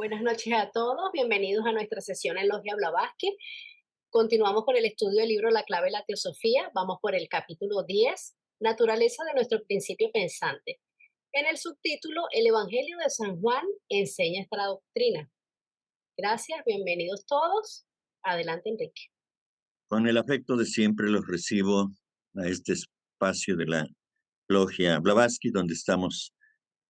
Buenas noches a todos, bienvenidos a nuestra sesión en Logia Blavatsky. Continuamos con el estudio del libro La clave de la teosofía. Vamos por el capítulo 10, Naturaleza de nuestro principio pensante. En el subtítulo, El Evangelio de San Juan enseña esta doctrina. Gracias, bienvenidos todos. Adelante, Enrique. Con el afecto de siempre los recibo a este espacio de la Logia Blavatsky, donde estamos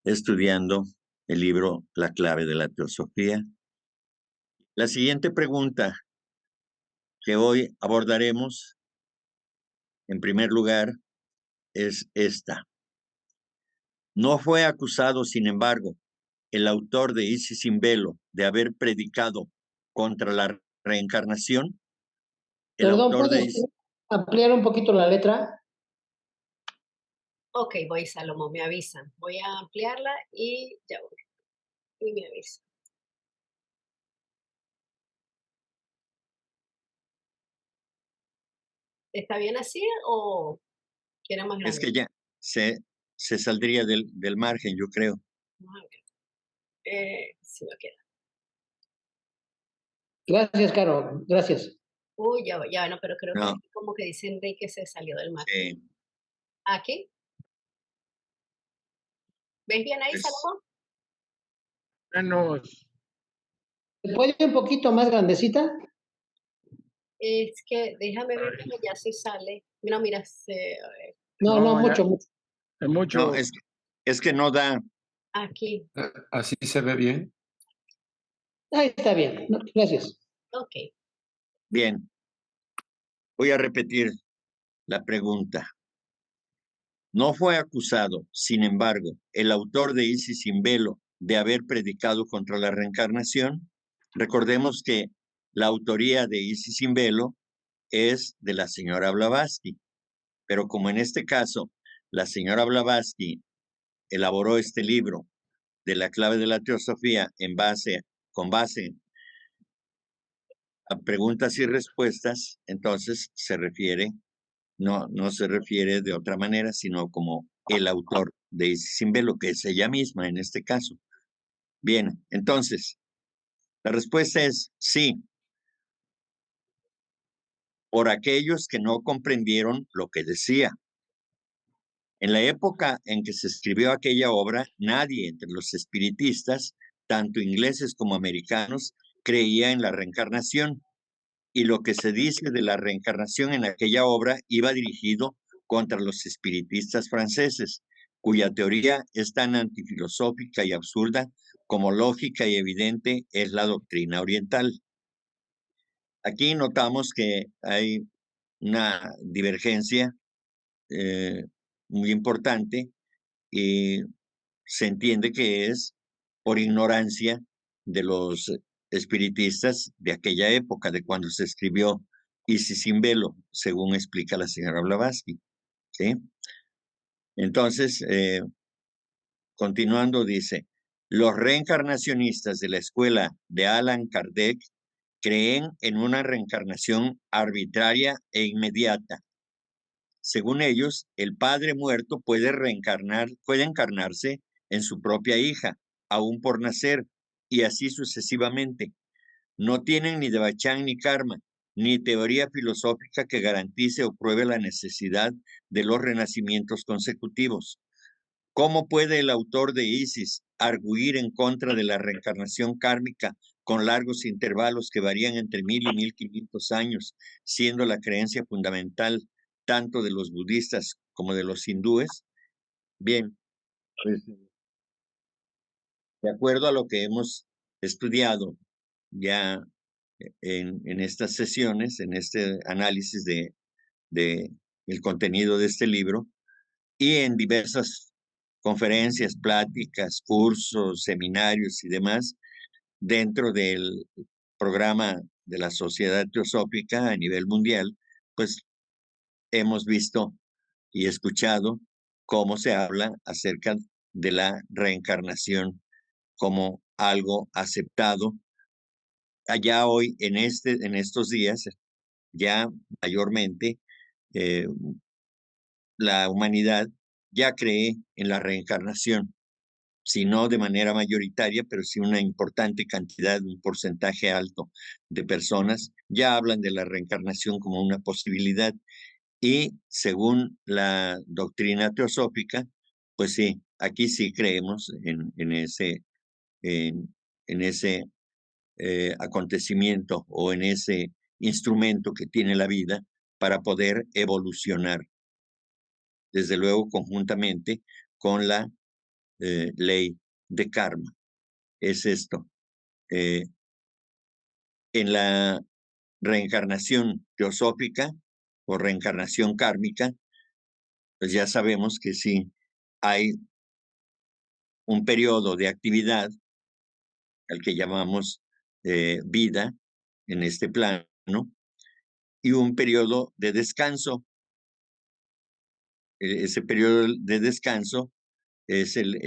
estudiando el libro La clave de la teosofía. La siguiente pregunta que hoy abordaremos, en primer lugar, es esta. ¿No fue acusado, sin embargo, el autor de Isis sin velo de haber predicado contra la reencarnación? El Perdón, autor de ¿puedes Isis... ampliar un poquito la letra? Ok, voy, Salomón, me avisan. Voy a ampliarla y ya voy. Y me avisan. ¿Está bien así o quiere más Es grande? que ya se saldría del margen, yo creo. Vamos a ver. Si no queda. Gracias, Caro, gracias. Uy, ya, bueno, pero creo que No, aquí como que dice Enrique se salió del mar. sí, ¿Aquí? ¿Ves bien ahí, pues, Salomón? Menos, ¿Se puede un poquito más grandecita? Es que déjame ver que ya se sale. Mira, mira, a ver, No, no, no, ya, mucho, mucho. es no, mucho. es que no da. aquí. Así se ve bien. Ahí está bien, no, gracias. Ok. Bien, voy a repetir la pregunta. ¿No fue acusado, sin embargo, el autor de Isis sin velo de haber predicado contra la reencarnación? Recordemos que la autoría de Isis sin velo es de la señora Blavatsky, pero como en este caso la señora Blavatsky elaboró este libro de la clave de la teosofía con base a preguntas y respuestas, entonces no se refiere de otra manera, sino como el autor de Isis sin velo, que es ella misma en este caso. Bien, entonces, la respuesta es sí, por aquellos que no comprendieron lo que decía. En la época en que se escribió aquella obra, nadie entre los espiritistas, tanto ingleses como americanos, creía en la reencarnación. Y lo que se dice de la reencarnación en aquella obra iba dirigido contra los espiritistas franceses, cuya teoría es tan antifilosófica y absurda como lógica y evidente es la doctrina oriental. Aquí notamos que hay una divergencia eh, muy importante y se entiende que es por ignorancia de los espiritistas de aquella época, de cuando se escribió Isis sin velo, según explica la señora Blavatsky. ¿Sí? Entonces, continuando, dice, los reencarnacionistas de la escuela de Allan Kardec creen en una reencarnación arbitraria e inmediata. Según ellos, el padre muerto puede encarnarse en su propia hija, aún por nacer, y así sucesivamente. No tienen ni devachán ni karma, ni teoría filosófica que garantice o pruebe la necesidad de los renacimientos consecutivos. ¿Cómo puede el autor de Isis arguir en contra de la reencarnación kármica con largos intervalos que varían entre 1000 y 1500 años, siendo la creencia fundamental tanto de los budistas como de los hindúes? Bien, pues, de acuerdo a lo que hemos estudiado ya en estas sesiones, en este análisis de el contenido de este libro, y en diversas conferencias, pláticas, cursos, seminarios y demás, dentro del programa de la Sociedad Teosófica a nivel mundial, pues hemos visto y escuchado cómo se habla acerca de la reencarnación como algo aceptado. Allá hoy, en estos días, ya mayormente, eh, la humanidad ya cree en la reencarnación. si no de manera mayoritaria, pero sí una importante cantidad, un porcentaje alto de personas, ya hablan de la reencarnación como una posibilidad. Y según la doctrina teosófica, pues sí, aquí sí creemos en ese acontecimiento o en ese instrumento que tiene la vida para poder evolucionar, desde luego conjuntamente con la ley de karma. Es esto. Eh, en la reencarnación teosófica o reencarnación kármica, pues ya sabemos que sí hay un periodo de actividad al que llamamos vida en este plano y un periodo de descanso. Ese periodo de descanso es el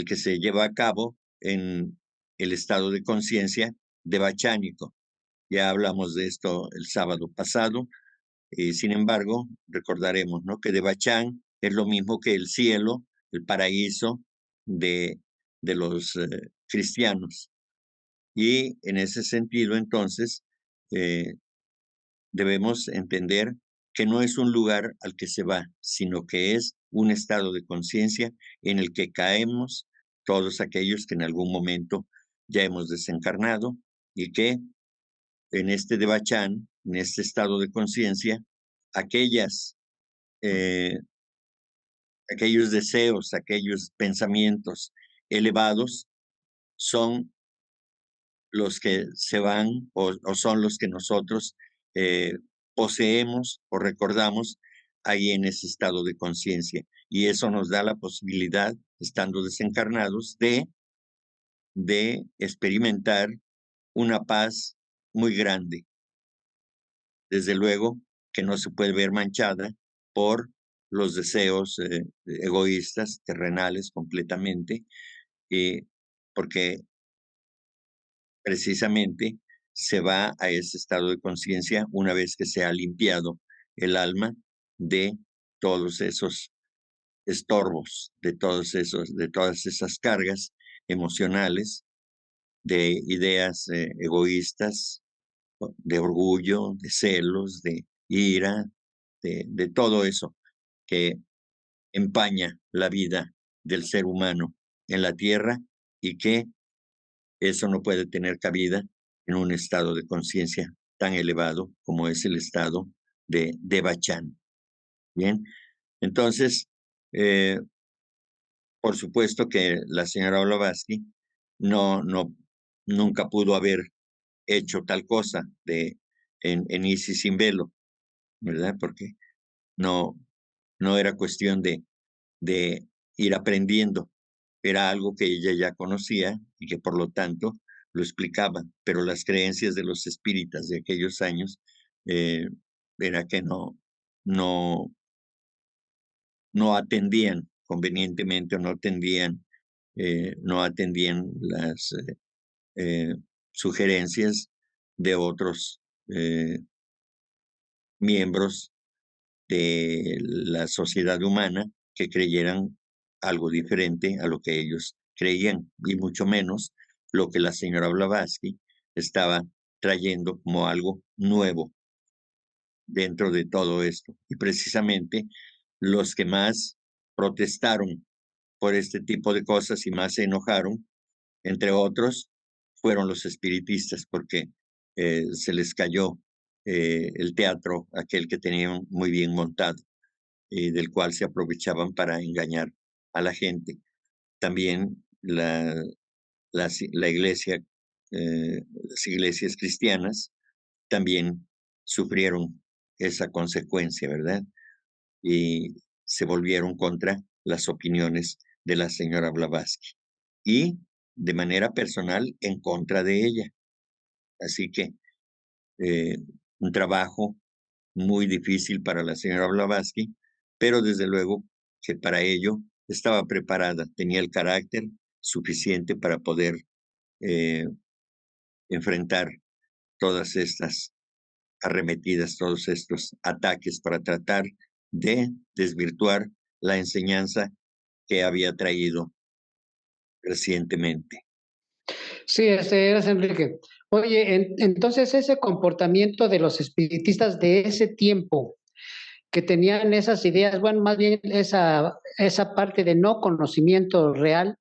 que se lleva a cabo en el estado de conciencia devachánico. Ya hablamos de esto el sábado pasado. Sin embargo, recordaremos, ¿no?, que Devachán es lo mismo que el cielo, el paraíso de los cristianos. Y en ese sentido, entonces, debemos entender que no es un lugar al que se va, sino que es un estado de conciencia en el que caemos todos aquellos que en algún momento ya hemos desencarnado y que en este Devachán, en este estado de conciencia, eh, aquellos deseos, aquellos pensamientos elevados son los que se van o son los que nosotros eh, poseemos o recordamos ahí en ese estado de conciencia. Y eso nos da la posibilidad, estando desencarnados, de experimentar una paz muy grande. Desde luego que no se puede ver manchada por los deseos egoístas, terrenales completamente, porque precisamente se va a ese estado de conciencia una vez que se ha limpiado el alma de todos esos estorbos, de todas esas cargas emocionales, de ideas egoístas, de orgullo, de celos, de ira, de todo eso que empaña la vida del ser humano en la tierra y que eso no puede tener cabida en un estado de conciencia tan elevado como es el estado de Devachan. Bien, entonces, por supuesto que la señora Blavatsky nunca pudo haber hecho tal cosa en Isis sin velo, ¿verdad? Porque no, no era cuestión de ir aprendiendo, era algo que ella ya conocía y que por lo tanto lo explicaba, pero las creencias de los espíritas de aquellos años era que no, no atendían convenientemente o no atendían las sugerencias de otros miembros de la sociedad humana que creyeran algo diferente a lo que ellos creían, y mucho menos lo que la señora Blavatsky estaba trayendo como algo nuevo dentro de todo esto. Y precisamente los que más protestaron por este tipo de cosas y más se enojaron, entre otros, fueron los espiritistas, porque se les cayó el teatro, aquel que tenían muy bien montado, del cual se aprovechaban para engañar a la gente. También la iglesia, las iglesias cristianas también sufrieron esa consecuencia, ¿verdad? Y se volvieron contra las opiniones de la señora Blavatsky y de manera personal en contra de ella. Así que eh, un trabajo muy difícil para la señora Blavatsky, pero desde luego que para ello estaba preparada, tenía el carácter suficiente para poder eh, enfrentar todas estas arremetidas, todos estos ataques para tratar de desvirtuar la enseñanza que había traído recientemente. Sí, gracias, Enrique. Oye, entonces ese comportamiento de los espiritistas de ese tiempo, que tenían esas ideas, bueno, más bien esa parte de no conocimiento real,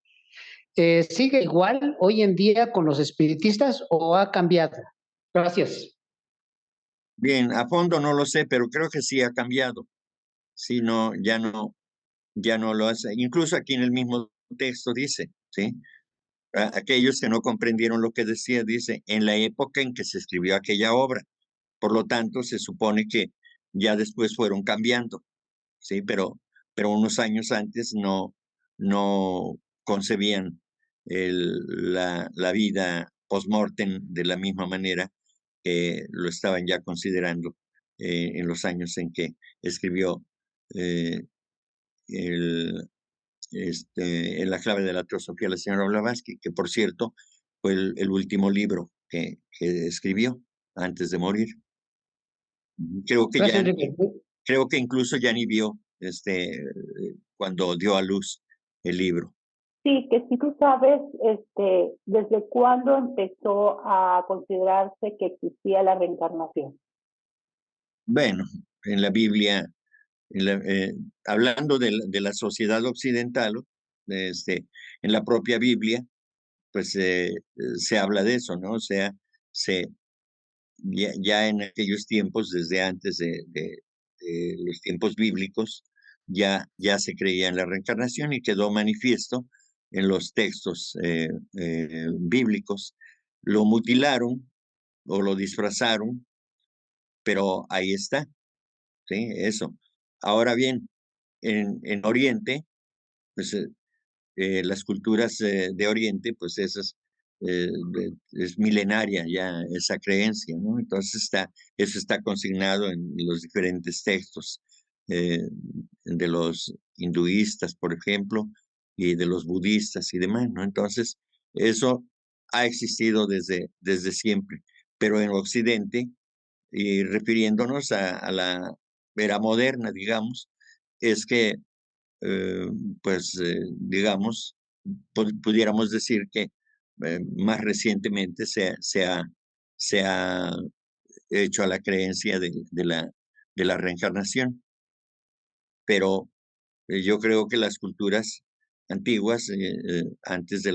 ¿sigue igual hoy en día con los espiritistas o ha cambiado? Gracias. Bien, a fondo no lo sé, pero creo que sí ha cambiado. Sí, no, ya no lo hace. Incluso aquí en el mismo texto dice, ¿sí? Aquellos que no comprendieron lo que decía, dice, en la época en que se escribió aquella obra. Por lo tanto, se supone que ya después fueron cambiando, ¿sí? Pero unos años antes no concebían la vida post-mortem de la misma manera que lo estaban ya considerando en los años en que escribió eh, el, en la clave de la teosofía la señora Blavatsky, que por cierto fue el último libro que escribió antes de morir. Creo que Gracias, ya, Enrique. creo que incluso ya ni vio cuando dio a luz el libro. Sí, que si tú sabes, desde cuándo empezó a considerarse que existía la reencarnación. Bueno, en la Biblia, hablando de la sociedad occidental, en la propia Biblia, pues se habla de eso, ¿no? O sea, ya en aquellos tiempos, desde antes de los tiempos bíblicos, ya se creía en la reencarnación y quedó manifiesto en los textos bíblicos. Lo mutilaron o lo disfrazaron, pero ahí está, ¿sí? Eso. Ahora bien, en Oriente, pues las culturas de Oriente, pues esas es milenaria ya esa creencia, ¿no? Entonces eso está consignado en los diferentes textos de los hinduistas, por ejemplo, y de los budistas y demás, ¿no? Entonces, eso ha existido desde siempre, pero en Occidente, y refiriéndonos a la era moderna, digamos, es que eh, digamos, pudiéramos decir que más recientemente se ha hecho a la creencia de la reencarnación, pero yo creo que las culturas antiguas, antes de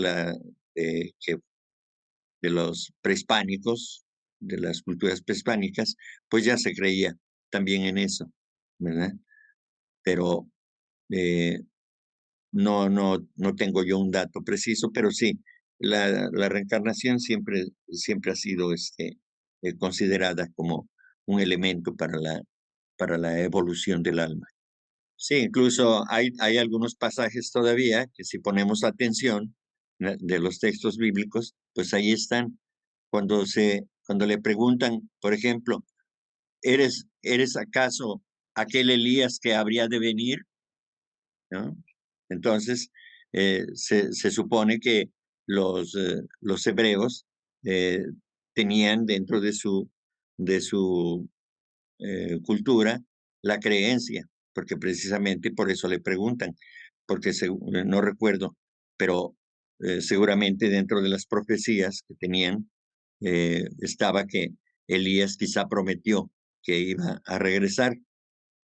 los prehispánicos, de las culturas prehispánicas, pues ya se creía también en eso, ¿verdad? Pero eh, no tengo yo un dato preciso, pero sí, la reencarnación siempre ha sido considerada como un elemento para la evolución del alma. Sí, incluso hay algunos pasajes todavía que si ponemos atención de los textos bíblicos, pues ahí están. Cuando le preguntan, por ejemplo, ¿eres acaso aquel Elías que habría de venir? ¿No? Entonces, se supone que los hebreos eh, tenían dentro de su cultura la creencia, porque precisamente por eso le preguntan, porque no recuerdo, pero seguramente dentro de las profecías que tenían estaba que Elías quizá prometió que iba a regresar.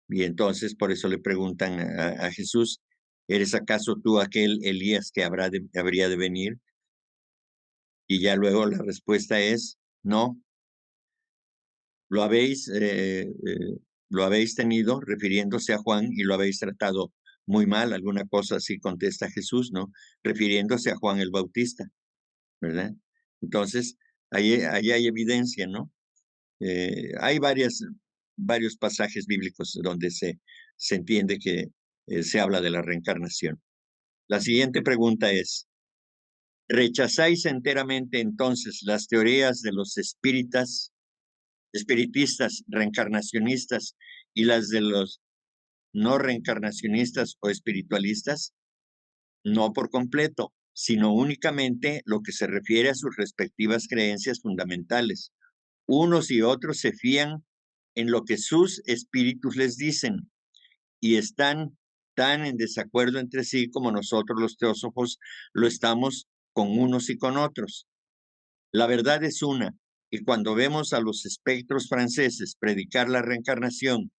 Y entonces por eso le preguntan a Jesús, ¿eres acaso tú aquel Elías que habría de venir? Y ya luego la respuesta es, no, lo habéis, lo habéis tenido refiriéndose a Juan y lo habéis tratado muy mal, alguna cosa así contesta Jesús, ¿no? Refiriéndose a Juan el Bautista, ¿verdad? Entonces, ahí hay evidencia, ¿no? Hay varios pasajes bíblicos donde se entiende que se habla de la reencarnación. La siguiente pregunta es, ¿rechazáis enteramente entonces las teorías de los espiritistas reencarnacionistas y las de los no reencarnacionistas o espiritualistas? No por completo, sino únicamente lo que se refiere a sus respectivas creencias fundamentales. Unos y otros se fían en lo que sus espíritus les dicen y están tan en desacuerdo entre sí como nosotros los teósofos lo estamos con unos y con otros. La verdad es una, y cuando vemos a los espectros franceses predicar la reencarnación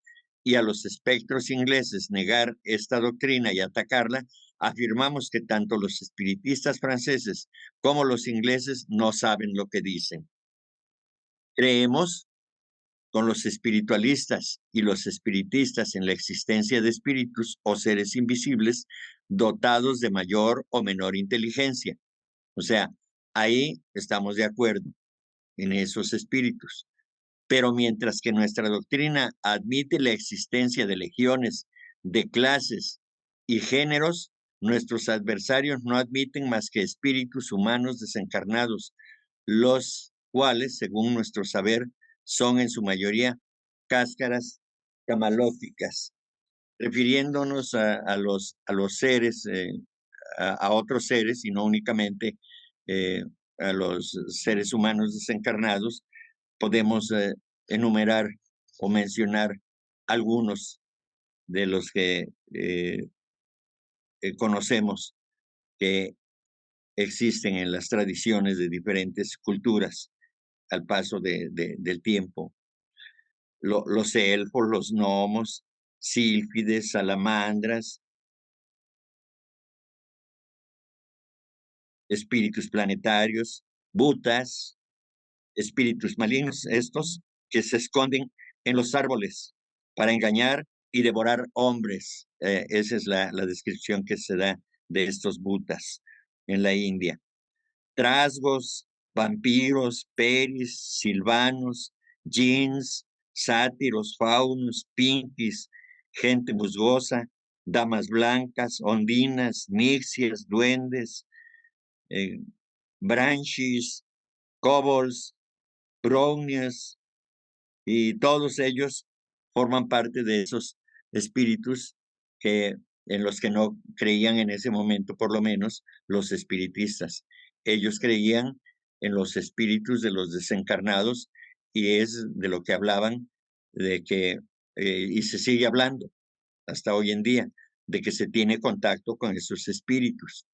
y a los espectros ingleses negar esta doctrina y atacarla, afirmamos que tanto los espiritistas franceses como los ingleses no saben lo que dicen. Creemos con los espiritualistas y los espiritistas en la existencia de espíritus o seres invisibles dotados de mayor o menor inteligencia. O sea, ahí estamos de acuerdo en esos espíritus. Pero mientras que nuestra doctrina admite la existencia de legiones, de clases y géneros, nuestros adversarios no admiten más que espíritus humanos desencarnados, los cuales, según nuestro saber, son en su mayoría cáscaras camalóficas, refiriéndonos a los seres, a otros seres y no únicamente a los seres humanos desencarnados. Podemos enumerar o mencionar algunos de los que conocemos que existen en las tradiciones de diferentes culturas al paso del tiempo. Los elfos, los gnomos, sílfides, salamandras, espíritus planetarios, butas, espíritus malignos, estos que se esconden en los árboles para engañar y devorar hombres. Esa es la descripción que se da de estos butas en la India. Trasgos, vampiros, peris, silvanos, jinns, sátiros, faunos, pinkies, gente musgosa, damas blancas, ondinas, nixias, duendes, banshees, kobolds, brownies, y todos ellos forman parte de esos espíritus en los que no creían en ese momento, por lo menos, los espiritistas. Ellos creían en los espíritus de los desencarnados y es de lo que hablaban, de que, y se sigue hablando hasta hoy en día, de que se tiene contacto con esos espíritus.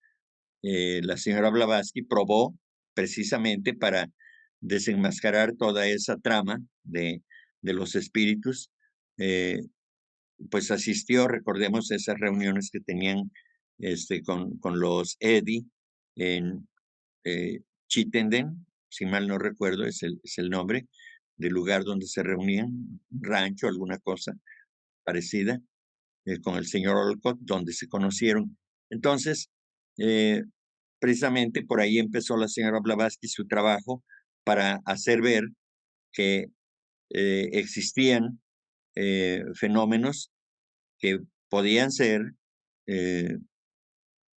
La señora Blavatsky probó precisamente para desenmascarar toda esa trama de los espíritus, pues asistió, recordemos esas reuniones que tenían con los Edi en Chittenden, si mal no recuerdo, es el nombre del lugar donde se reunían, rancho, alguna cosa parecida, con el señor Olcott, donde se conocieron. Entonces, precisamente por ahí empezó la señora Blavatsky su trabajo para hacer ver que existían fenómenos que podían ser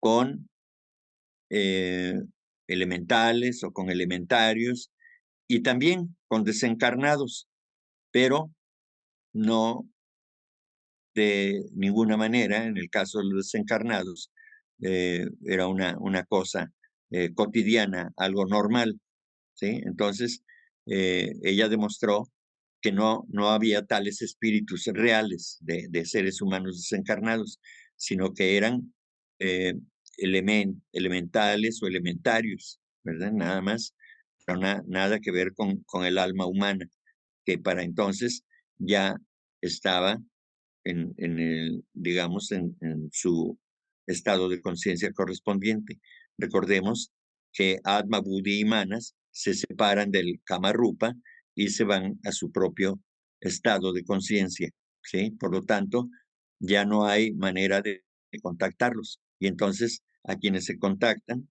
con elementales o con elementarios y también con desencarnados, pero no de ninguna manera, en el caso de los desencarnados, era una cosa cotidiana, algo normal, ¿sí? Entonces, ella demostró que no había tales espíritus reales de seres humanos desencarnados, sino que eran elementales o elementarios, ¿verdad? Nada más, pero nada que ver con el alma humana, que para entonces ya estaba digamos, en su estado de conciencia correspondiente. Recordemos que Atma, Buddhi y Manas se separan del Kama Rupa y se van a su propio estado de conciencia, ¿sí? Por lo tanto, ya no hay manera de contactarlos. Y entonces, a quienes se contactan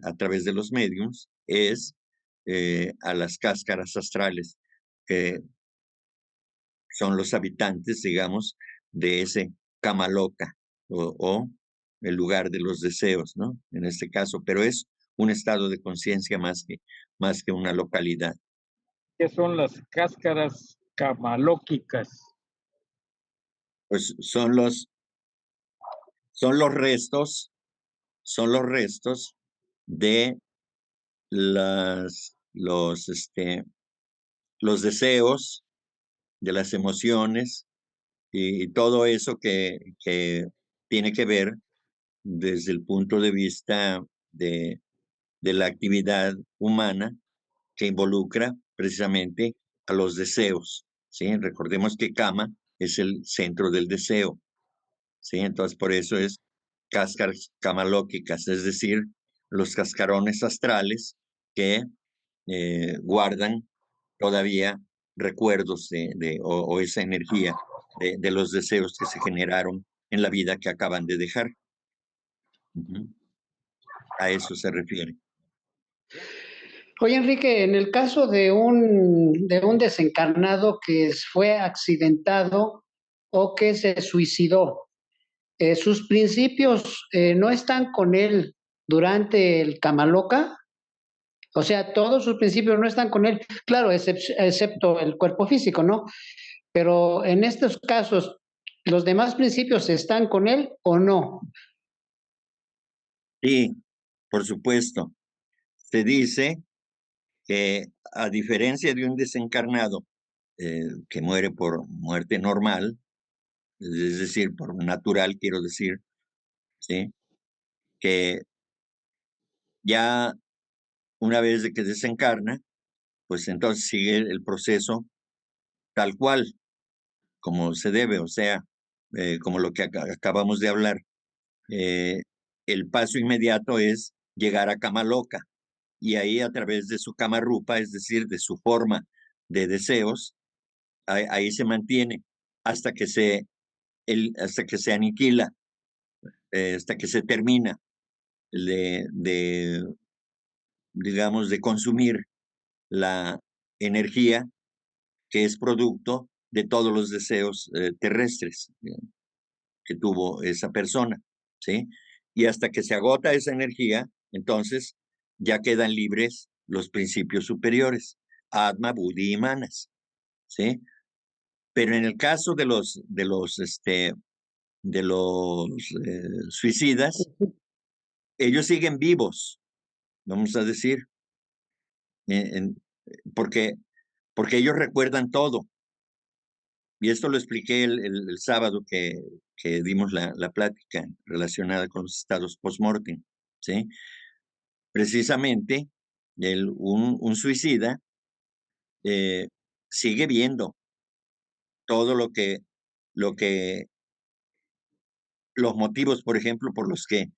a través de los mediums es a las cáscaras astrales, que son los habitantes, digamos, de ese Kamaloka o el lugar de los deseos, ¿no? En este caso, pero es un estado de conciencia más que una localidad. ¿Qué son las cáscaras camalóquicas? Pues son los restos de los deseos, de las emociones y todo eso que tiene que ver desde el punto de vista de la actividad humana que involucra precisamente a los deseos, ¿sí? Recordemos que Kama es el centro del deseo, ¿sí? Entonces, por eso es cáscaras kamalóquicas, es decir, los cascarones astrales que guardan todavía recuerdos o esa energía de los deseos que se generaron en la vida que acaban de dejar. Ujú. A eso se refiere. Oye, Enrique, en el caso de un desencarnado que fue accidentado o que se suicidó, ¿sus principios no están con él durante el Kamaloka? O sea, todos sus principios no están con él, claro, excepto el cuerpo físico, ¿no? Pero en estos casos, ¿los demás principios están con él o no? Sí, por supuesto. Se dice que a diferencia de un desencarnado que muere por muerte normal, es decir, por natural, quiero decir, ¿sí? Que ya una vez de que desencarna, pues entonces sigue el proceso tal cual, como se debe, o sea, como lo que acabamos de hablar. Eh, el paso inmediato es llegar a cama loca y ahí a través de su cama rupa, es decir, de su forma de deseos, ahí se mantiene hasta que hasta que se aniquila, hasta que se termina de, digamos, de consumir la energía que es producto de todos los deseos terrestres que tuvo esa persona, ¿sí? Y hasta que se agota esa energía, entonces ya quedan libres los principios superiores, Atma, Buddhi y Manas, ¿sí? Pero en el caso de los suicidas, ellos siguen vivos, vamos a decir, en- en- porque, porque ellos recuerdan todo. Y esto lo expliqué el sábado que dimos la plática relacionada con los estados post-mortem, ¿sí? Precisamente, un suicida eh, sigue viendo todo lo que, los motivos, por ejemplo, por los que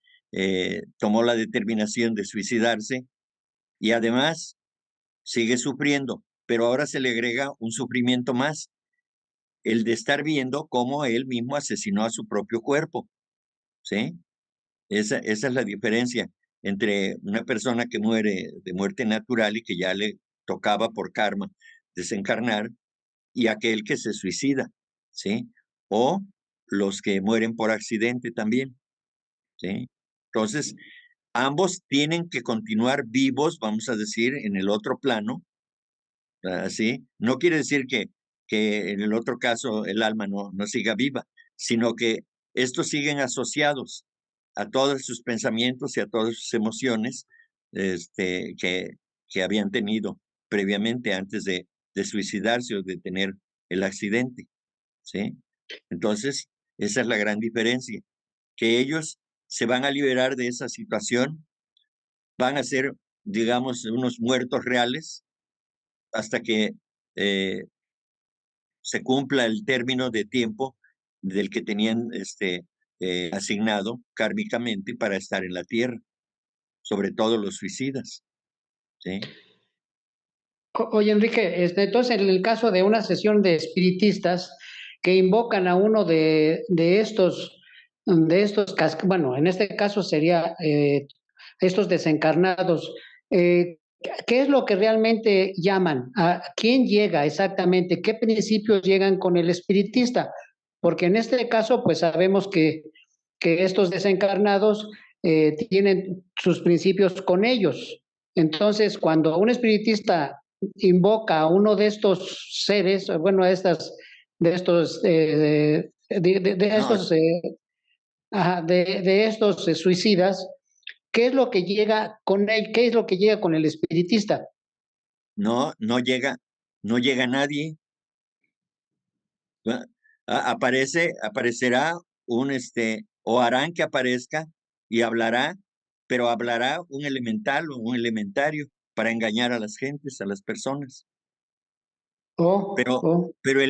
tomó la determinación de suicidarse y además sigue sufriendo, pero ahora se le agrega un sufrimiento más, el de estar viendo cómo él mismo asesinó a su propio cuerpo, ¿sí? Esa es la diferencia entre una persona que muere de muerte natural y que ya le tocaba por karma desencarnar y aquel que se suicida, ¿sí? O los que mueren por accidente también, ¿sí? Entonces, ambos tienen que continuar vivos, vamos a decir, en el otro plano, ¿sí? No quiere decir que en el otro caso el alma no siga viva, sino que estos siguen asociados a todos sus pensamientos y a todas sus emociones que habían tenido previamente antes de suicidarse o de tener el accidente, ¿sí? Entonces, esa es la gran diferencia, que ellos se van a liberar de esa situación, van a ser, digamos, unos muertos reales hasta que eh, se cumpla el término de tiempo del que tenían asignado kármicamente para estar en la tierra, sobre todo los suicidas, ¿sí? Oye, Enrique, entonces en el caso de una sesión de espiritistas que invocan a uno bueno, en este caso sería estos desencarnados, ¿qué es lo que realmente llaman? ¿A quién llega exactamente? ¿Qué principios llegan con el espiritista? Porque en este caso, pues sabemos que estos desencarnados tienen sus principios con ellos. Entonces, cuando un espiritista invoca a uno de estos seres, bueno, de estos, de No, estos, de estos suicidas, ¿qué es lo que llega con él? ¿Qué es lo que llega con el espiritista? no llega nadie. ¿Va? Aparecerá un o harán que aparezca y hablará, pero hablará un elemental o un elementario para engañar a las gentes, a las personas. Oh, oh, Pero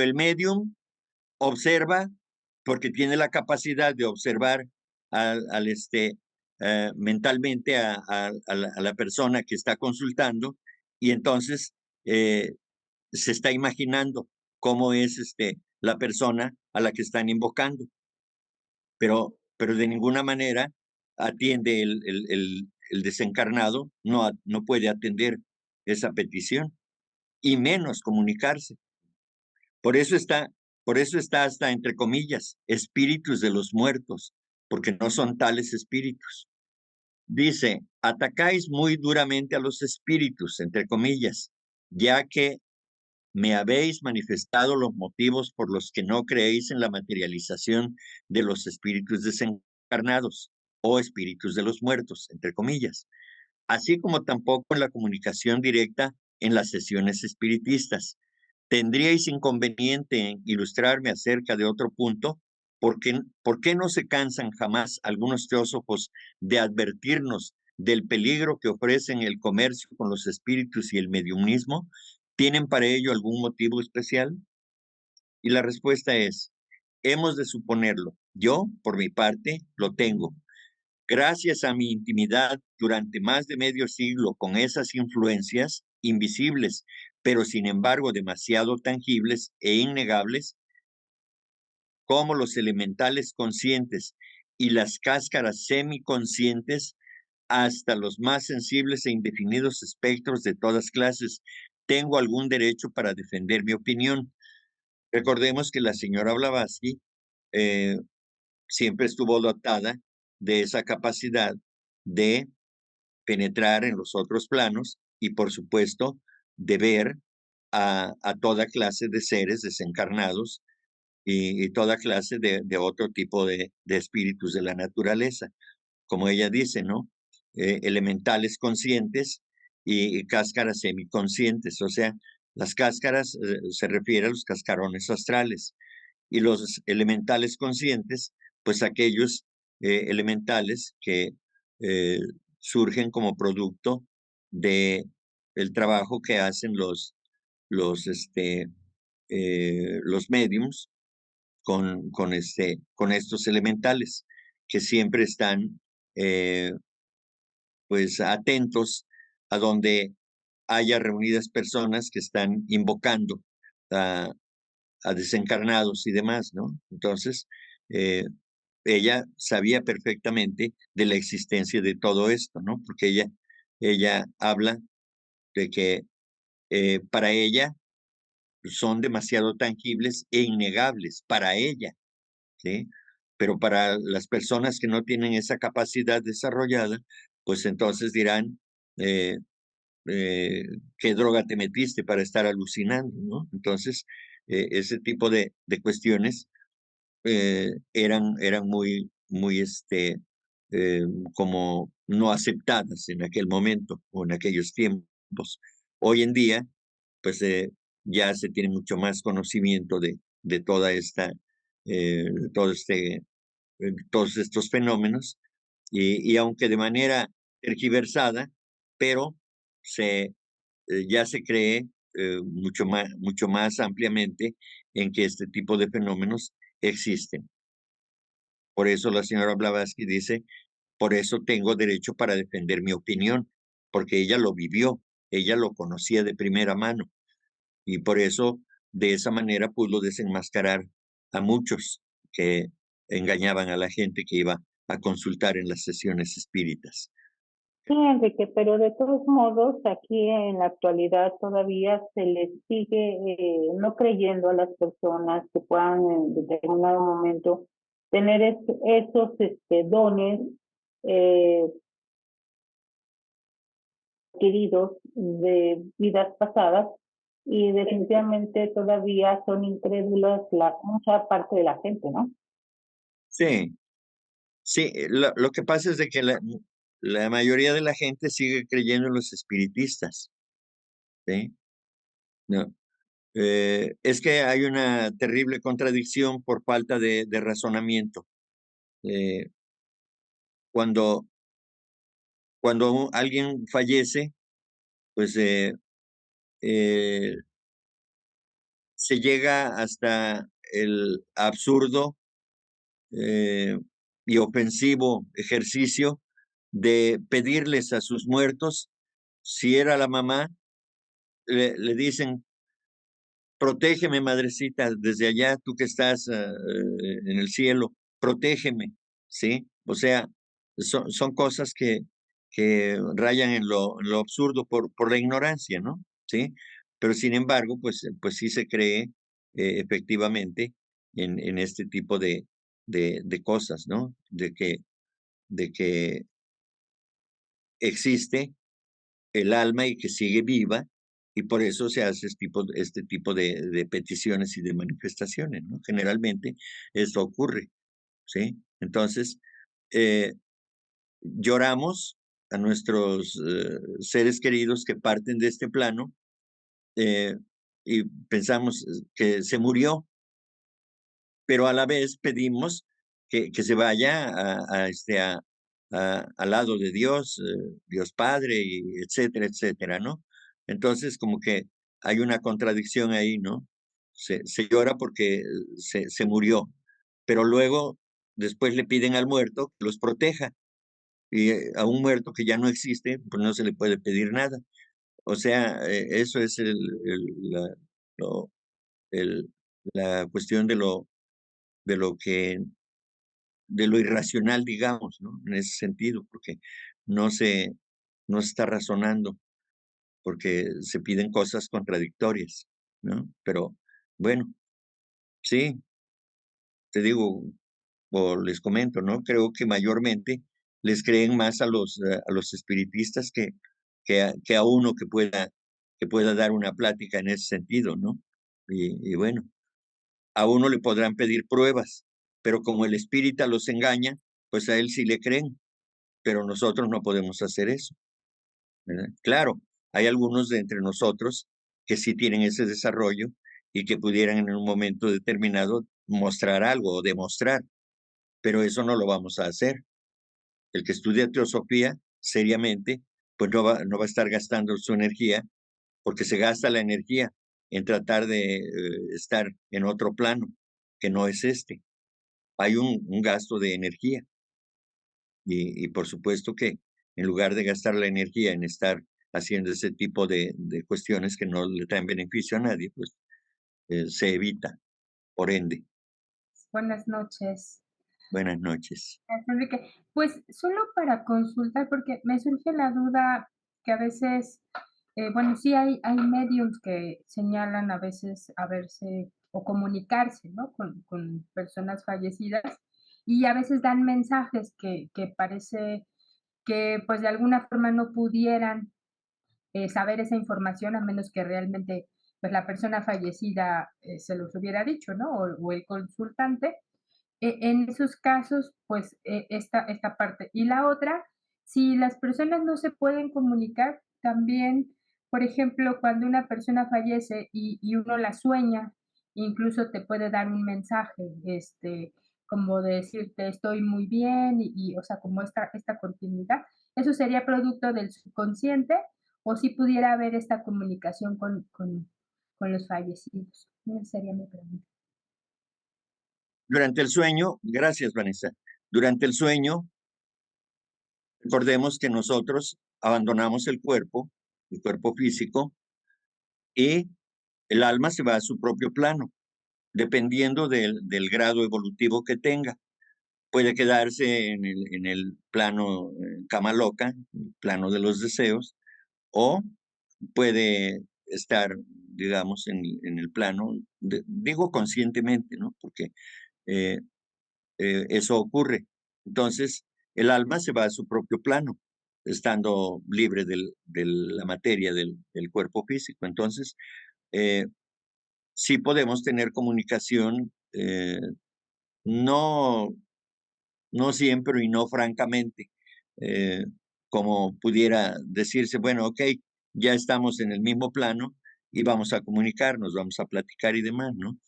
el medium observa porque tiene la capacidad de observar mentalmente a la persona que está consultando, y entonces se está imaginando cómo es la persona a la que están invocando, pero de ninguna manera atiende el desencarnado, no puede atender esa petición y menos comunicarse. Por eso está, por eso está hasta entre comillas, espíritus de los muertos, porque no son tales espíritus. Dice, atacáis muy duramente a los espíritus, entre comillas, ya que me habéis manifestado los motivos por los que no creéis en la materialización de los espíritus desencarnados o espíritus de los muertos, entre comillas, así como tampoco en la comunicación directa en las sesiones espiritistas. ¿Tendríais inconveniente en ilustrarme acerca de otro punto? ¿Por qué no se cansan jamás algunos teósofos de advertirnos del peligro que ofrecen el comercio con los espíritus y el mediumismo? ¿Tienen para ello algún motivo especial? Y la respuesta es, hemos de suponerlo. Yo, por mi parte, lo tengo. Gracias a mi intimidad durante más de medio siglo con esas influencias invisibles, pero sin embargo demasiado tangibles e innegables, como los elementales conscientes y las cáscaras semiconscientes, hasta los más sensibles e indefinidos espectros de todas clases, tengo algún derecho para defender mi opinión. Recordemos que la señora Blavatsky eh, siempre estuvo dotada de esa capacidad de penetrar en los otros planos y, por supuesto, de ver a toda clase de seres desencarnados y toda clase de otro tipo de espíritus de la naturaleza. Como ella dice, ¿no? Elementales conscientes y cáscaras semiconscientes. O sea, las cáscaras se refiere a los cascarones astrales y los elementales conscientes, pues aquellos elementales que eh, surgen como producto de el trabajo que hacen los mediums con estos elementales, que siempre están pues atentos a donde haya reunidas personas que están invocando a, a desencarnados y demás, ¿no? Entonces, eh, ella sabía perfectamente de la existencia de todo esto, ¿no? Porque ella habla de que para ella son demasiado tangibles e innegables, para ella, ¿sí? Pero para las personas que no tienen esa capacidad desarrollada, pues entonces dirán, eh, ¿qué droga te metiste para estar alucinando, ¿no? Entonces, ese tipo de cuestiones eran muy, como no aceptadas en aquel momento o en aquellos tiempos. Hoy en día, pues ya se tiene mucho más conocimiento de toda esta, eh, todo este, todos estos fenómenos, y aunque de manera tergiversada, pero se, ya se cree mucho más ampliamente en que este tipo de fenómenos existen. Por eso la señora Blavatsky dice, por eso tengo derecho para defender mi opinión, porque ella lo vivió, ella lo conocía de primera mano, y por eso de esa manera pudo desenmascarar a muchos que engañaban a la gente que iba a consultar en las sesiones espíritas. Sí, Enrique, pero de todos modos, aquí en la actualidad todavía se les sigue no creyendo a las personas que puedan en determinado momento tener esos dones eh, adquiridos de vidas pasadas, y definitivamente todavía son incrédulas mucha parte de la gente, ¿no? Sí, sí, lo que pasa es de que la mayoría de la gente sigue creyendo en los espiritistas, ¿sí? No, es que hay una terrible contradicción por falta de razonamiento. eh, cuando, cuando alguien fallece, pues eh, se llega hasta el absurdo y ofensivo ejercicio de pedirles a sus muertos, si era la mamá, le dicen, protégeme, madrecita, desde allá, tú que estás en el cielo, protégeme, ¿sí? O sea, son cosas que rayan en lo absurdo por la ignorancia, ¿no? ¿Sí? Pero sin embargo, pues sí se cree efectivamente en este tipo de cosas, ¿no? De que existe el alma y que sigue viva, y por eso se hace este tipo de peticiones y de manifestaciones, ¿no? Generalmente esto ocurre, ¿sí? Entonces, eh, lloramos a nuestros seres queridos que parten de este plano eh, y pensamos que se murió, pero a la vez pedimos que se vaya al lado de Dios, Dios Padre, y etcétera, etcétera, ¿no? Entonces, como que hay una contradicción ahí, ¿no? Se llora porque se murió, pero luego, después le piden al muerto que los proteja, y a un muerto que ya no existe, pues no se le puede pedir nada. O sea, eso es lo- el- la cuestión de lo que de lo irracional, digamos, ¿no? En ese sentido, porque no se no se está razonando, porque se piden cosas contradictorias, ¿no? Pero bueno, sí, te digo, o les comento, ¿no? Creo que mayormente les creen más a los espiritistas que a uno que pueda dar una plática en ese sentido, ¿no? Y bueno, a uno le podrán pedir pruebas, pero como el espírita los engaña, pues a él sí le creen. Pero nosotros no podemos hacer eso, ¿verdad? Claro, hay algunos de entre nosotros que sí tienen ese desarrollo y que pudieran en un momento determinado mostrar algo o demostrar, pero eso no lo vamos a hacer. El que estudia teosofía seriamente, pues no va a estar gastando su energía, porque se gasta la energía en tratar de estar en otro plano, que no es este. Hay un gasto de energía. Y por supuesto que en lugar de gastar la energía en estar haciendo ese tipo de cuestiones que no le traen beneficio a nadie, pues se evita, por ende. Buenas noches, Buenas noches. Enrique. Pues solo para consultar, porque me surge la duda que a veces, bueno, sí hay mediums que señalan a veces haberse o comunicarse, ¿no? Con personas fallecidas y a veces dan mensajes que parece que pues de alguna forma no pudieran saber esa información a menos que realmente pues la persona fallecida se los hubiera dicho, ¿no? O el consultante. En esos casos, pues esta parte. Y la otra, si las personas no se pueden comunicar, también, por ejemplo, cuando una persona fallece y uno la sueña, incluso te puede dar un mensaje, como de decirte estoy muy bien o sea, como esta continuidad. ¿Eso sería producto del subconsciente o si pudiera haber esta comunicación con los fallecidos? Esa sería mi pregunta. Durante el sueño, gracias Vanessa, durante el sueño, recordemos que nosotros abandonamos el cuerpo físico, y el alma se va a su propio plano, dependiendo del grado evolutivo que tenga. Puede quedarse en el plano cama loca, el plano de los deseos, o puede estar, digamos, en el plano, digo conscientemente, ¿no? Porque eh, eso ocurre. Entonces, el alma se va a su propio plano, estando libre de la materia del cuerpo físico. Entonces, eh, sí podemos tener comunicación, no no siempre y no francamente, eh, como pudiera decirse, bueno, ok, ya estamos en el mismo plano y vamos a comunicarnos, vamos a platicar y demás, ¿no?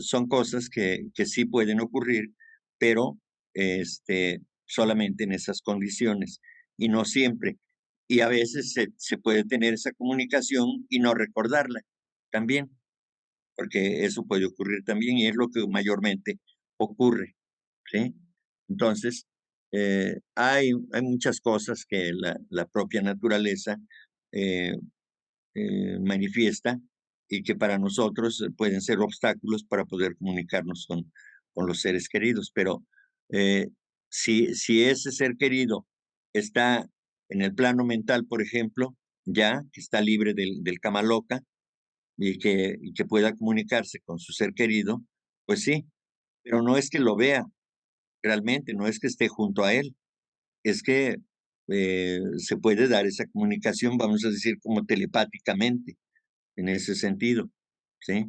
Son cosas que sí pueden ocurrir, pero solamente en esas condiciones y no siempre. Y a veces se puede tener esa comunicación y no recordarla también, porque eso puede ocurrir también y es lo que mayormente ocurre, ¿sí? Entonces, hay muchas cosas que la propia naturaleza eh, manifiesta y que para nosotros pueden ser obstáculos para poder comunicarnos con los seres queridos. Pero si ese ser querido está en el plano mental, por ejemplo, ya que está libre del kama loka y que pueda comunicarse con su ser querido, pues sí, pero no es que lo vea realmente, no es que esté junto a él, es que se puede dar esa comunicación, vamos a decir, como telepáticamente en ese sentido, ¿sí?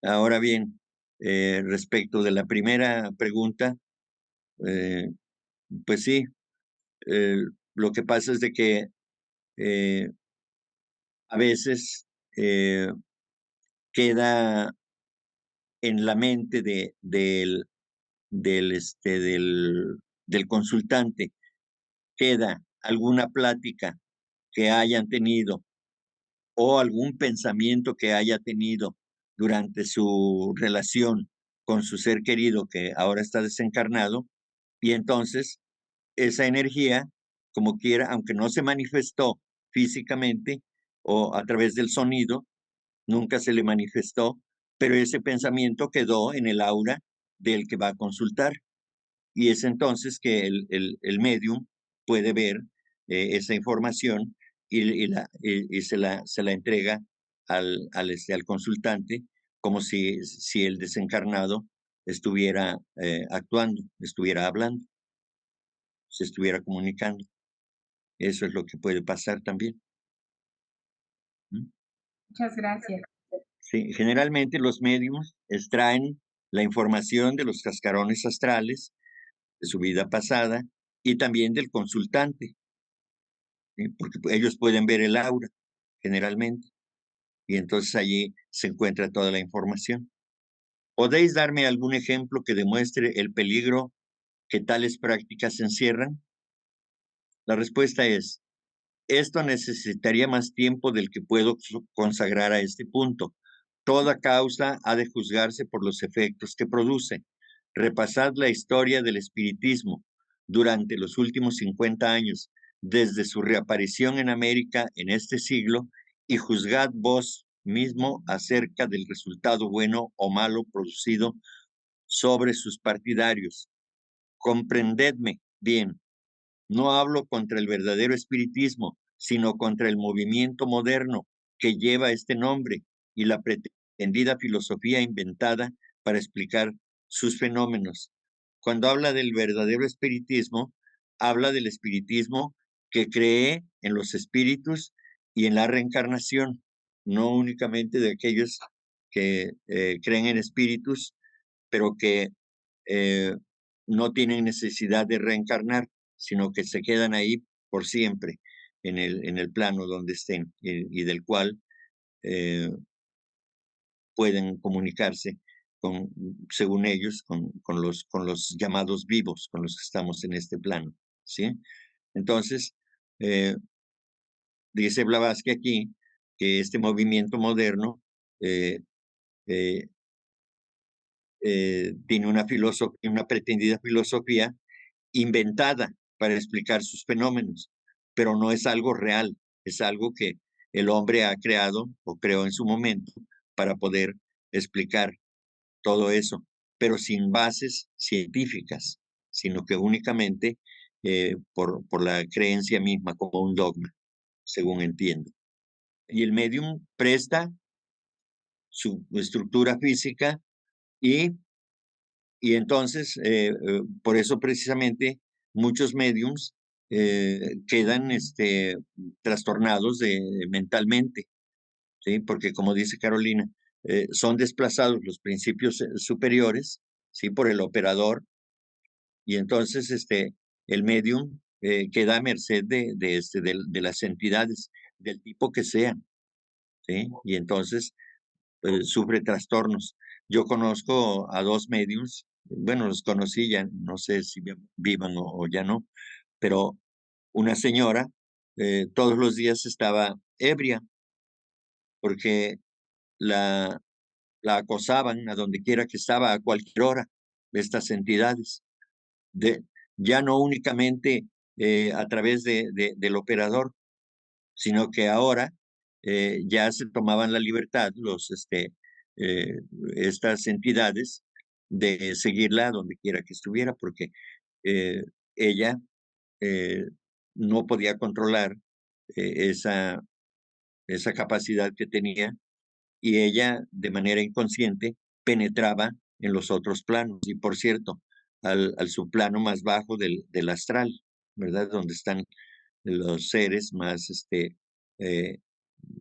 Ahora bien, respecto de la primera pregunta, eh, pues sí, eh, lo que pasa es de que a veces queda en la mente del consultante, queda alguna plática que hayan tenido o algún pensamiento que haya tenido durante su relación con su ser querido que ahora está desencarnado, y entonces esa energía, como quiera, aunque no se manifestó físicamente o a través del sonido, nunca se le manifestó, pero ese pensamiento quedó en el aura del que va a consultar. Y es entonces que el medium puede ver esa información y se la entrega al consultante como si el desencarnado estuviera actuando, estuviera hablando, se estuviera comunicando. Eso es lo que puede pasar también. ¿Mm? Muchas gracias. Sí, generalmente los mediums extraen la información de los cascarones astrales de su vida pasada y también del consultante, ¿sí? Porque ellos pueden ver el aura generalmente y entonces allí se encuentra toda la información. ¿Podéis darme algún ejemplo que demuestre el peligro que tales prácticas encierran? La respuesta es, esto necesitaría más tiempo del que puedo consagrar a este punto. Toda causa ha de juzgarse por los efectos que produce. Repasad la historia del espiritismo durante los últimos 50 años, desde su reaparición en América en este siglo, y juzgad vos mismo acerca del resultado bueno o malo producido sobre sus partidarios. Comprendedme bien, no hablo contra el verdadero espiritismo, sino contra el movimiento moderno que lleva este nombre y la pretendida filosofía inventada para explicar sus fenómenos. Cuando habla del verdadero espiritismo, habla del espiritismo que cree en los espíritus y en la reencarnación, no únicamente de aquellos que creen en espíritus, pero que eh, no tienen necesidad de reencarnar, sino que se quedan ahí por siempre en el plano donde estén y del cual eh, pueden comunicarse con, según ellos, con los llamados vivos, con los que estamos en este plano, ¿sí? Entonces, eh, dice Blavatsky aquí que este movimiento moderno eh, eh, tiene una pretendida filosofía inventada para explicar sus fenómenos, pero no es algo real, es algo que el hombre ha creado o creó en su momento para poder explicar todo eso, pero sin bases científicas, sino que únicamente por la creencia misma como un dogma, según entiendo. Y el medium presta su estructura física y entonces, por eso precisamente muchos mediums quedan trastornados mentalmente, ¿sí? Porque como dice Carolina, son desplazados los principios superiores, ¿sí? Por el operador, y entonces el medium queda a merced de las entidades, del tipo que sean, ¿sí? Y entonces sufre trastornos. Yo conozco a dos mediums bueno, los conocí ya, no sé si vivan o ya no, pero una señora todos los días estaba ebria porque la, la acosaban a donde quiera que estaba, a cualquier hora, de estas entidades. De, ya no únicamente a través del operador, sino que ahora ya se tomaban la libertad eh, estas entidades de seguirla donde quiera que estuviera, porque eh, ella eh, no podía controlar esa capacidad que tenía y ella de manera inconsciente penetraba en los otros planos. Y por cierto, al subplano más bajo del astral, ¿verdad? Donde están los seres eh,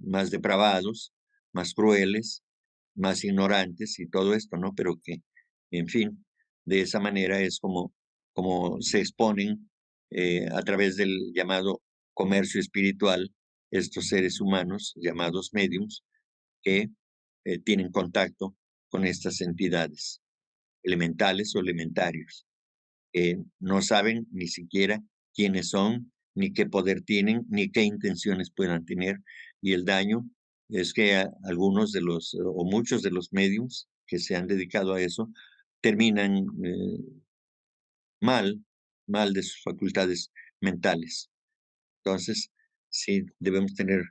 más depravados, más crueles, más ignorantes y todo esto, ¿no? Pero que, en fin, de esa manera es como se exponen a través del llamado comercio espiritual estos seres humanos llamados mediums que tienen contacto con estas entidades elementales o elementarios, que no saben ni siquiera quiénes son, ni qué poder tienen, ni qué intenciones puedan tener. Y el daño es que algunos de los, o muchos de los mediums que se han dedicado a eso, terminan mal, mal de sus facultades mentales. Entonces, sí, debemos tener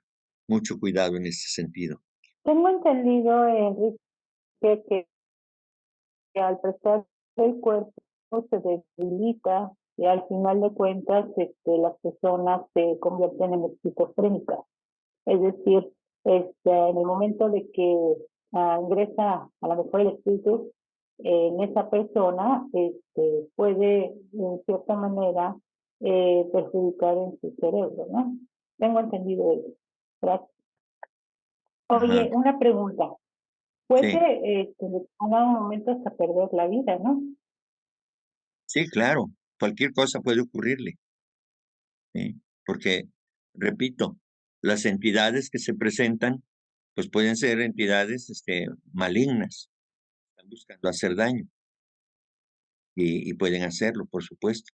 mucho cuidado en ese sentido. Tengo entendido, Enrique, que al prestar el cuerpo se debilita y al final de cuentas las personas se convierten en esquizofrénicas. Es decir, en el momento de que ingresa a lo mejor el espíritu en esa persona, puede en cierta manera perjudicar en su cerebro, ¿no? Tengo entendido eso. Gracias. Oye, Ajá. una pregunta. Sí, Puede en determinado momento hasta perder la vida, ¿no? sí, claro, cualquier cosa puede ocurrirle, ¿sí? Porque, repito, las entidades que se presentan, pues pueden ser entidades malignas, están buscando hacer daño y pueden hacerlo, por supuesto,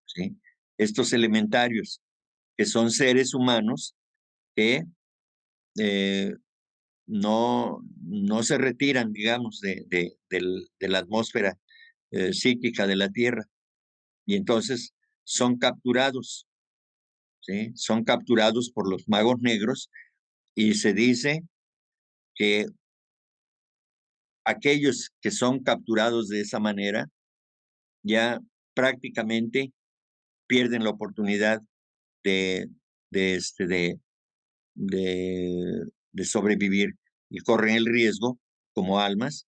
¿sí? Estos elementarios, que son seres humanos que eh, no se retiran, digamos, de la atmósfera psíquica de la Tierra y entonces son capturados, ¿sí? Son capturados por los magos negros y se dice que aquellos que son capturados de esa manera ya prácticamente pierden la oportunidad de, de, este, de sobrevivir y corren el riesgo como almas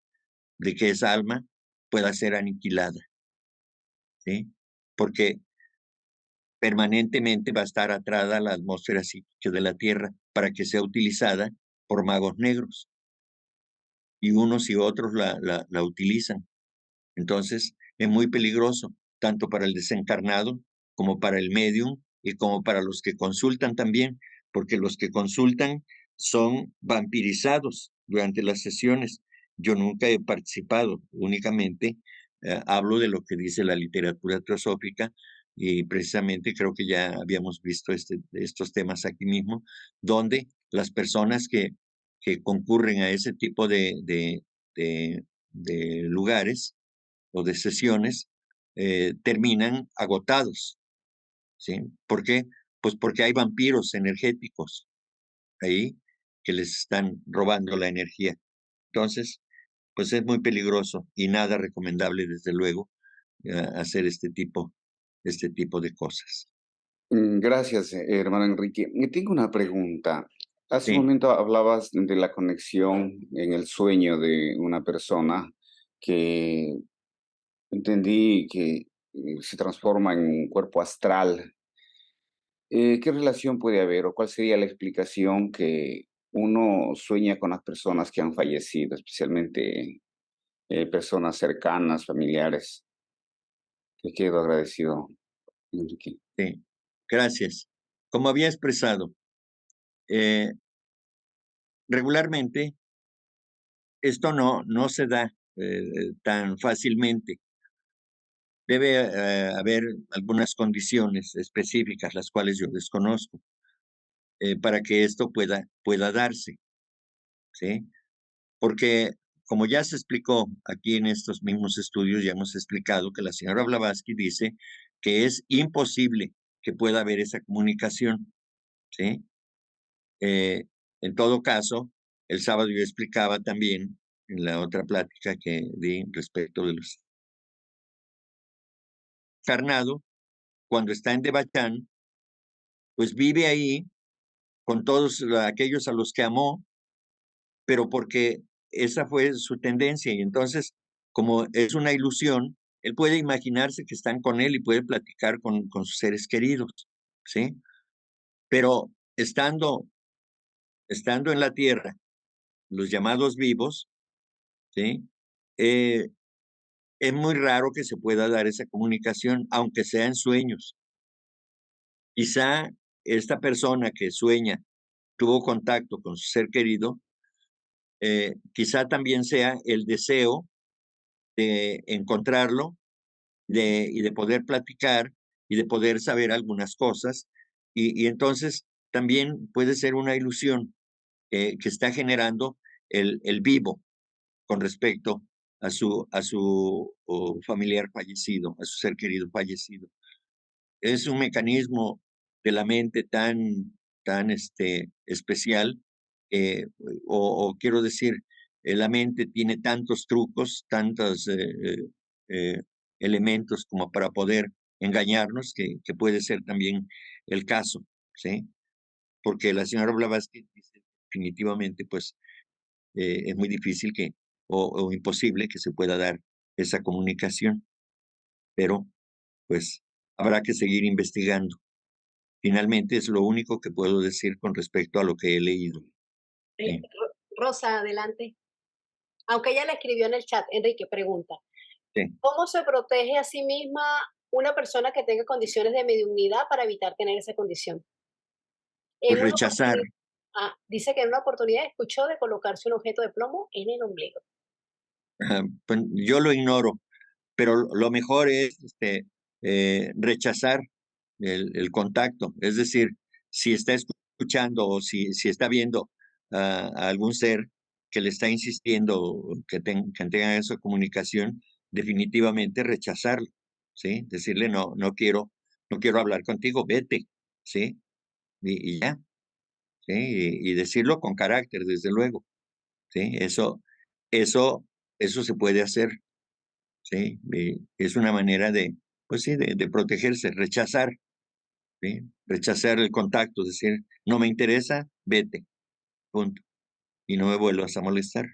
de que esa alma pueda ser aniquilada, ¿sí? Porque permanentemente va a estar atrada a la atmósfera psíquica de la Tierra para que sea utilizada por magos negros y unos y otros la utilizan. Entonces, es muy peligroso, tanto para el desencarnado como para el medium y como para los que consultan también, porque los que consultan son vampirizados durante las sesiones. Yo nunca he participado, únicamente hablo de lo que dice la literatura teosófica y precisamente creo que ya habíamos visto estos temas aquí mismo, donde las personas que concurren a ese tipo de lugares, o de sesiones terminan agotados, ¿sí? ¿Por qué? Pues porque hay vampiros energéticos ahí que les están robando la energía. Entonces, pues es muy peligroso y nada recomendable, desde luego, hacer este tipo de cosas. Gracias, hermano Enrique. Tengo una pregunta. Hace un Sí, momento hablabas de la conexión en el sueño de una persona que entendí que se transforma en un cuerpo astral. ¿Qué relación puede haber o cuál sería la explicación que uno sueña con las personas que han fallecido, especialmente personas cercanas, familiares? Te quedo agradecido, Enrique. sí. Gracias. Como había expresado, eh, regularmente esto no se da tan fácilmente. Debe haber algunas condiciones específicas, las cuales yo desconozco, para que esto pueda darse, ¿sí? Porque, como ya se explicó aquí en estos mismos estudios, ya hemos explicado que la señora Blavatsky dice que es imposible que pueda haber esa comunicación, ¿sí? En todo caso, el sábado yo explicaba también en la otra plática que di respecto de los Carnado, cuando está en Debachán, pues vive ahí con todos aquellos a los que amó, pero porque esa fue su tendencia. Y entonces, como es una ilusión, él puede imaginarse que están con él y puede platicar con sus seres queridos, ¿sí? Pero estando en la tierra, los llamados vivos, ¿sí? Es muy raro que se pueda dar esa comunicación, aunque sea en sueños. Quizá esta persona que sueña tuvo contacto con su ser querido, quizá también sea el deseo de encontrarlo y de poder platicar y de poder saber algunas cosas. Y entonces también puede ser una ilusión que está generando el vivo con respecto a su familiar fallecido, a su ser querido fallecido. Es un mecanismo de la mente tan especial, o quiero decir, la mente tiene tantos trucos, tantos elementos como para poder engañarnos, que puede ser también el caso, ¿sí? Porque la señora Blavatsky dice definitivamente, pues, es muy difícil o imposible que se pueda dar esa comunicación, pero pues habrá que seguir investigando. Finalmente es lo único que puedo decir con respecto a lo que he leído. Sí. Rosa, adelante. Aunque ella le escribió en el chat, Enrique pregunta, Sí. ¿cómo se protege a sí misma una persona que tenga condiciones de mediunidad para evitar tener esa condición? Pues rechazar. Dice que en una oportunidad escuchó de colocarse un objeto de plomo en el ombligo. Pues yo lo ignoro, pero lo mejor es rechazar el contacto. Es decir, si está escuchando o si está viendo a algún ser que le está insistiendo que tenga esa comunicación, definitivamente rechazarlo, ¿sí? Decirle, no quiero hablar contigo, vete, ¿sí? Y ya, ¿sí? Y decirlo con carácter, desde luego, ¿sí? Eso se puede hacer, ¿sí? Es una manera pues sí, de protegerse, rechazar, ¿sí? Rechazar el contacto, decir, no me interesa, vete, punto. Y no me vuelvas a molestar.